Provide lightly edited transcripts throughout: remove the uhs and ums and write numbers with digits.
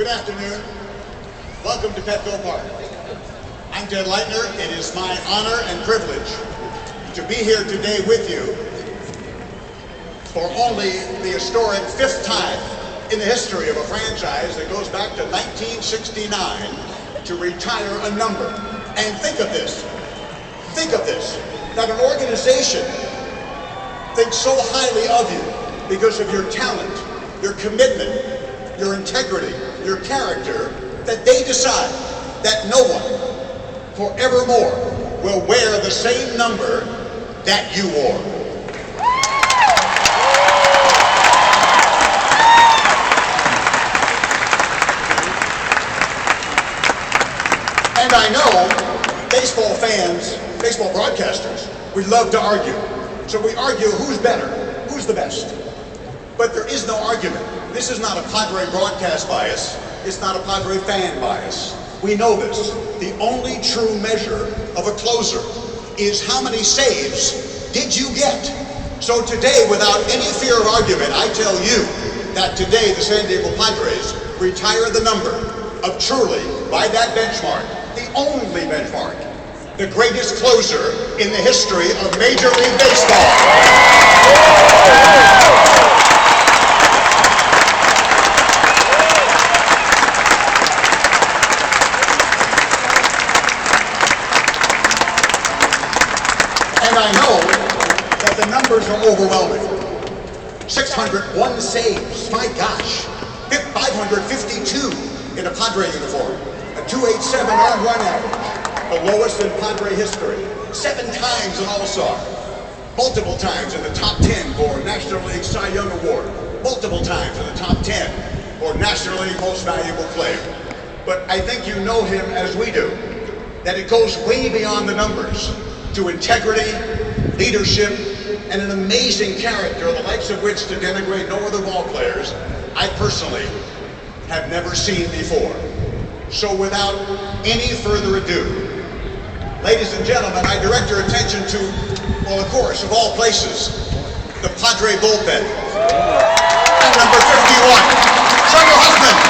Good afternoon. Welcome to Petco Park. I'm Ted Leitner. It is my honor and privilege to be here today with you for only the historic fifth time in the history of a franchise that goes back to 1969 to retire a number. And think of this, that an organization thinks so highly of you because of your talent, your commitment, your integrity, your character, that they decide that no one forevermore will wear the same number that you wore. And I know baseball fans, baseball broadcasters, we love to argue. So we argue who's better, who's the best. But there is no argument. This is not a Padre broadcast bias. It's not a Padre fan bias. We know this. The only true measure of a closer is how many saves did you get. So today, without any fear of argument, I tell you that today the San Diego Padres retire the number of truly, by that benchmark, the only benchmark, the greatest closer in the history of Major League Baseball. And I know that the numbers are overwhelming. 601 saves, my gosh. 552 in a Padre uniform. A 287 earned run average, the lowest in Padre history. 7 times an All-Star. Multiple times in the top 10 for National League Cy Young Award. Multiple times in the top 10 for National League Most Valuable Player. But I think you know him as we do, that it goes way beyond the numbers to integrity, leadership, and an amazing character, the likes of which, to denigrate no other ball players, I personally have never seen before. So without any further ado, ladies and gentlemen, I direct your attention to, well, of course, of all places, the Padre bullpen. Number 51, Trevor Hoffman.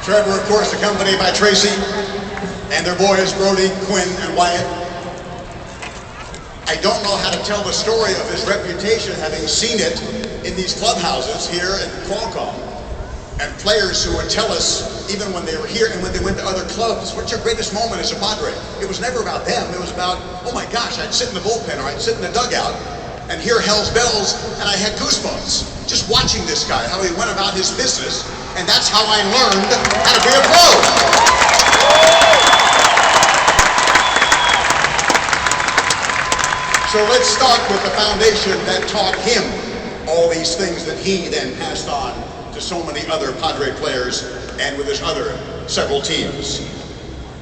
Trevor, of course, accompanied by Tracy and their boys, Brody, Quinn, and Wyatt. I don't know how to tell the story of his reputation, having seen it in these clubhouses here in Qualcomm, and players who would tell us, even when they were here and when they went to other clubs, what's your greatest moment as a Padre? It was never about them. It was about, oh my gosh, I'd sit in the bullpen or I'd sit in the dugout and hear Hell's Bells and I had goosebumps. just watching this guy, how he went about his business, and that's how I learned how to be a pro. So let's start with the foundation that taught him all these things that he then passed on to so many other Padre players and with his other several teams.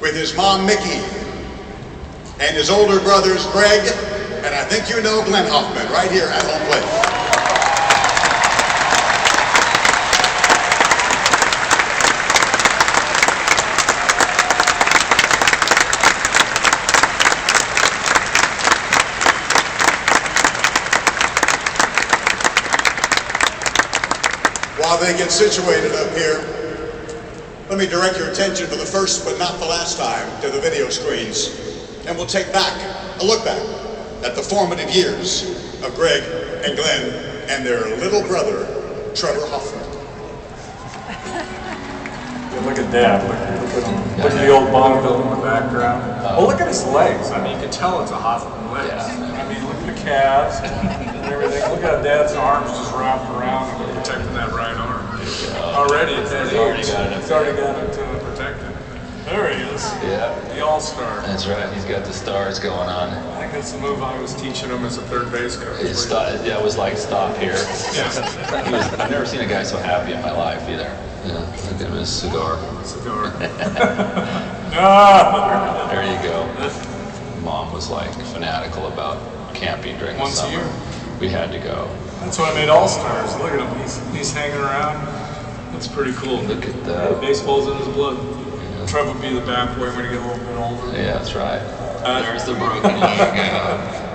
With his mom, Mickey, and his older brothers, Greg, and I think you know Glenn Hoffman, right here at home plate. While they get situated up here, let me direct your attention for the first but not the last time to the video screens, and we'll take a look back at the formative years of Greg and Glenn and their little brother, Trevor Hoffman. Yeah, look at Dad, look at him. Look at the old Bonneville in the background. Oh, look at his legs. I mean, you can tell it's a Hoffman legs. I mean, look at the calves and everything. Look at Dad's arms just wrapped around him, protecting that right arm. Already at that age, he's already got it protected. There he is. Yeah. The All-Star. That's right. He's got the stars going on. I think that's the move I was teaching him as a third base coach. It was like, stop here. Yeah. I've never seen a guy so happy in my life either. Yeah. Look at his cigar. No. There you go. Mom was like fanatical about camping during the summer. Once a year. We had to go. That's why I made All-Stars. Look at him. He's hanging around. That's pretty cool. Look at that. Baseball's in his blood. Trevor would be the bat boy when he get a little bit older. Yeah, that's right. There's the broken leg.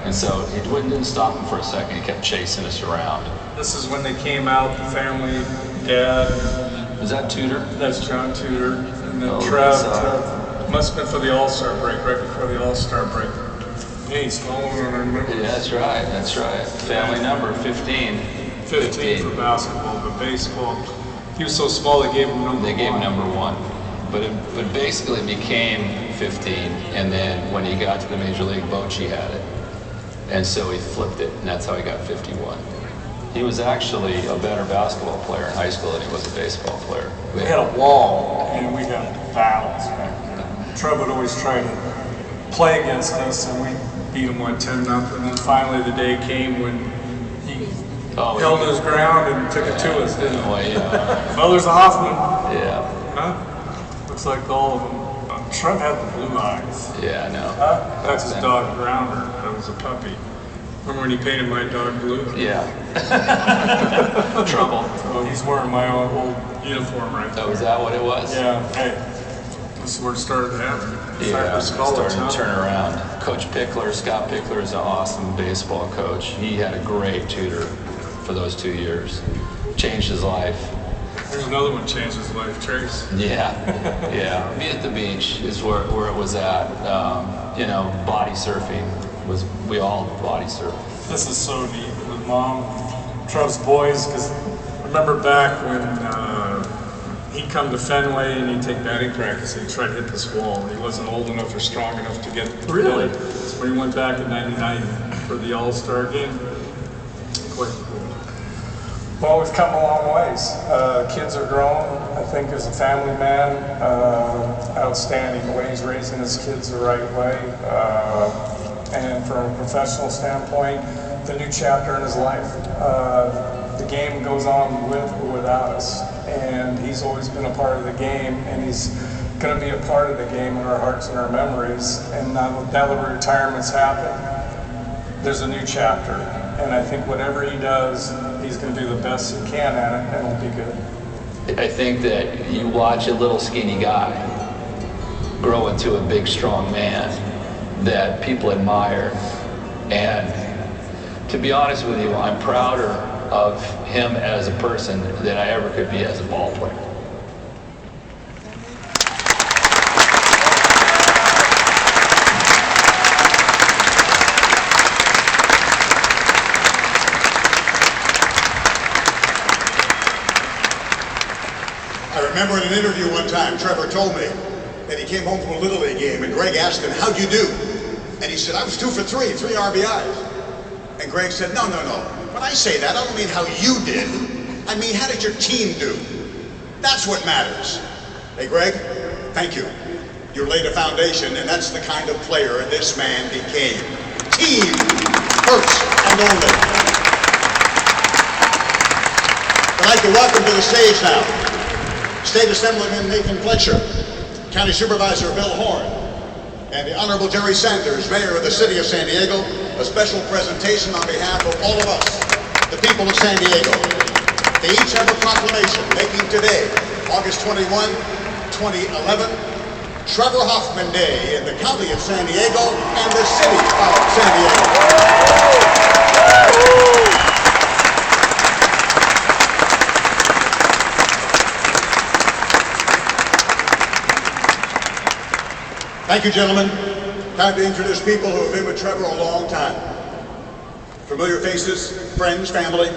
And so he didn't stop him for a second. He kept chasing us around. This is when they came out, the family, Dad. Was that Tudor? That's John Tudor. And then Oh, Trev must have been for the All-Star break, right before the All-Star break. Hey, he's following on our numbers. Yeah, that's right. That's right. Family number 15. 15 for basketball, but baseball. He was so small they gave him number 1. They gave him number 1. But it basically became 15, and then when he got to the Major League, Bochy had it. And so he flipped it, and that's how he got 51. He was actually a better basketball player in high school than he was a baseball player. We had a wall, and we had battles back there. Trevor would always try to play against us, and we beat him 10-0. And then finally the day came when he held his ground and took it to us, didn't he? Well, there's the Hoffman. Yeah. Huh? Looks like all of them. Trev had the blue eyes. Yeah, I know. That's his dog Grounder. That was a puppy. Remember when he painted my dog blue? Yeah. Trouble. So he's wearing my old uniform right there. Oh, is that what it was? Yeah. Hey, this is where it started to happen. Yeah, started to turn around. Coach Pickler, Scott Pickler is an awesome baseball coach. He had a great tutor for those 2 years. Changed his life. There's another one changed his life, Trace. Yeah, yeah. Me at the beach is where it was at. You know, body surfing was, we all body surf. This is so neat with Mom, Trev's boys, because remember back when he'd come to Fenway and he'd take batting practice and he'd try to hit this wall. He wasn't old enough or strong enough to get Really? So when he went back in '99 for the All-Star game, quite cool. Well, we've come a long ways. Kids are grown. I think as a family man, outstanding. The way he's raising his kids the right way. And from a professional standpoint, the new chapter in his life. The game goes on with or without us. And he's always been a part of the game, and he's going to be a part of the game in our hearts and our memories. And now that the retirement's happened, there's a new chapter. And I think whatever he does, he's going to do the best he can at it, and it'll be good. I think that you watch a little skinny guy grow into a big, strong man that people admire. And to be honest with you, I'm prouder of him as a person than I ever could be as a ball player. I remember in an interview one time, Trevor told me that he came home from a Little League game and Greg asked him, how'd you do? And he said, I was 2 for 3, 3 RBIs. And Greg said, no. When I say that, I don't mean how you did. I mean, how did your team do? That's what matters. Hey, Greg, thank you. You laid a foundation, and that's the kind of player this man became. Team first and only. I'd like to welcome to the stage now State Assemblyman Nathan Fletcher, County Supervisor Bill Horn, and the Honorable Jerry Sanders, Mayor of the City of San Diego, a special presentation on behalf of all of us, the people of San Diego. They each have a proclamation making today, August 21, 2011, Trevor Hoffman Day in the County of San Diego and the City of San Diego. Thank you, gentlemen. Time to introduce people who have been with Trevor a long time. Familiar faces, friends, family.